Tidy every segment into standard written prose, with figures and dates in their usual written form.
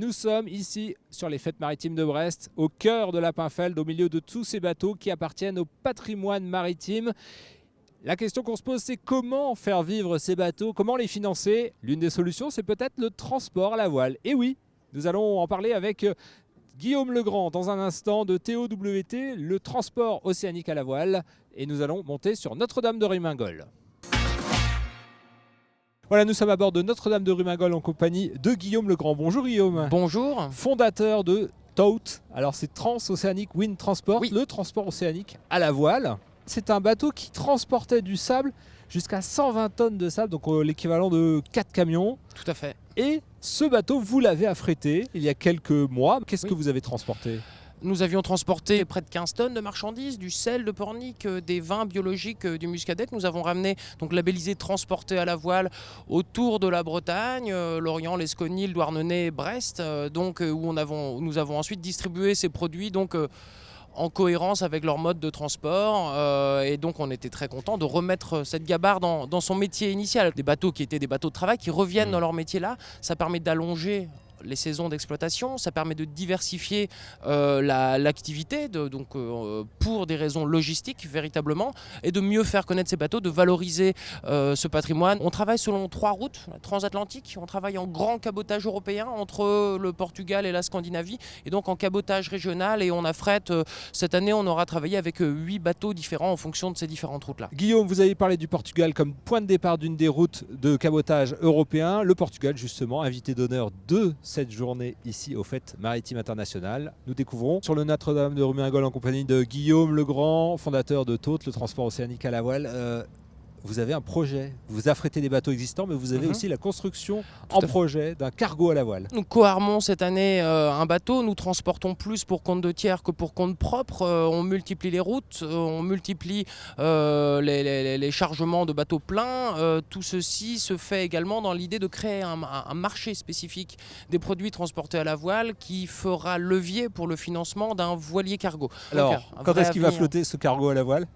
Nous sommes ici sur les fêtes maritimes de Brest, au cœur de Lapinfeld, au milieu de tous ces bateaux qui appartiennent au patrimoine maritime. La question qu'on se pose, c'est comment faire vivre ces bateaux, comment les financer? L'une des solutions, c'est peut-être le transport à la voile. Et oui, nous allons en parler avec Guillaume Legrand dans un instant de TOWT, le transport océanique à la voile. Et nous allons monter sur Notre-Dame de Rumingol. Voilà, nous sommes à bord de Notre-Dame de Rumingol en compagnie de Guillaume Legrand. Bonjour Guillaume. Bonjour. Fondateur de TOWT, alors c'est Trans-Oceanic Wind Transport, Oui. Le transport océanique à la voile. C'est un bateau qui transportait du sable jusqu'à 120 tonnes de sable, donc l'équivalent de 4 camions. Tout à fait. Et ce bateau, vous l'avez affrété il y a quelques mois. Qu'est-ce Oui. que vous avez transporté ? Nous avions transporté près de 15 tonnes de marchandises, du sel de Pornic, des vins biologiques du Muscadet. Nous avons ramené, donc labellisé transporté à la voile, autour de la Bretagne, Lorient, l'Esconil, le Douarnenez, Brest, où nous avons ensuite distribué ces produits en cohérence avec leur mode de transport. Et donc on était très content de remettre cette gabarre dans son métier initial. Des bateaux qui étaient des bateaux de travail qui reviennent dans leur métier là, ça permet d'allonger les saisons d'exploitation, ça permet de diversifier l'activité pour des raisons logistiques véritablement, et de mieux faire connaître ces bateaux, de valoriser ce patrimoine. On travaille selon 3 routes transatlantiques, on travaille en grand cabotage européen entre le Portugal et la Scandinavie, et donc en cabotage régional, et on affrète, cette année on aura travaillé avec 8 bateaux différents en fonction de ces différentes routes là. Guillaume, vous avez parlé du Portugal comme point de départ d'une des routes de cabotage européen. Le Portugal justement, invité d'honneur de cette journée ici aux Fêtes Maritimes Internationales. Nous découvrons sur le Notre-Dame de Rumingol en compagnie de Guillaume Legrand, fondateur de TOWT, le transport océanique à la voile. Vous avez un projet, vous affrétez des bateaux existants, mais vous avez aussi la construction en projet d'un cargo à la voile. Nous coarmons cette année un bateau, nous transportons plus pour compte de tiers que pour compte propre, on multiplie les routes, on multiplie les chargements de bateaux pleins. Tout ceci se fait également dans l'idée de créer un marché spécifique des produits transportés à la voile qui fera levier pour le financement d'un voilier cargo. Alors, donc, quand est-ce qu'il va flotter ce cargo à la voile ?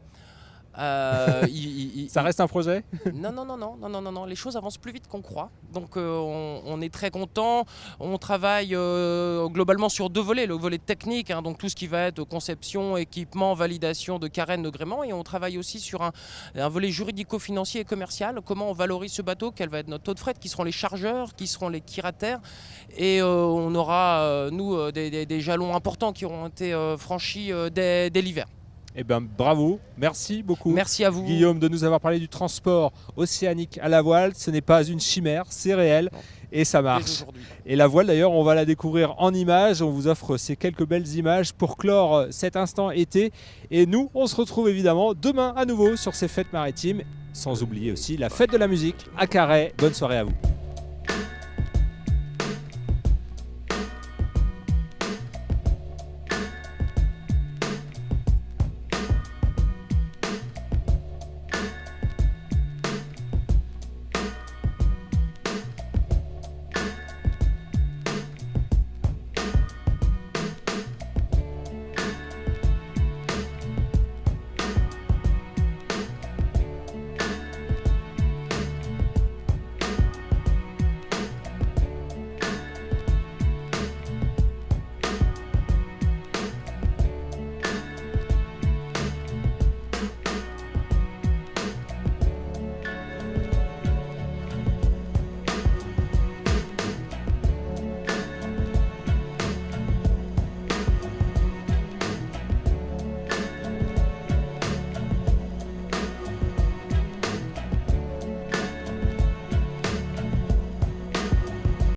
Ça reste un projet ? Non, les choses avancent plus vite qu'on croit. Donc on est très content. On travaille globalement sur 2 volets. Le volet technique, donc tout ce qui va être conception, équipement, validation de carène, de gréement. Et on travaille aussi sur un volet juridico-financier et commercial. Comment on valorise ce bateau, quel va être notre taux de fret, qui seront les chargeurs, qui seront les quirataires. Et on aura, des jalons importants qui auront été franchis dès l'hiver. Eh bien, bravo, merci beaucoup. Merci à vous. Guillaume, de nous avoir parlé du transport océanique à la voile. Ce n'est pas une chimère, c'est réel. Non. Et ça marche. Et la voile, d'ailleurs, on va la découvrir en images. On vous offre ces quelques belles images pour clore cet instant été. Et nous, on se retrouve évidemment demain à nouveau sur ces fêtes maritimes. Sans oublier aussi la fête de la musique à Carhaix. Bonne soirée à vous.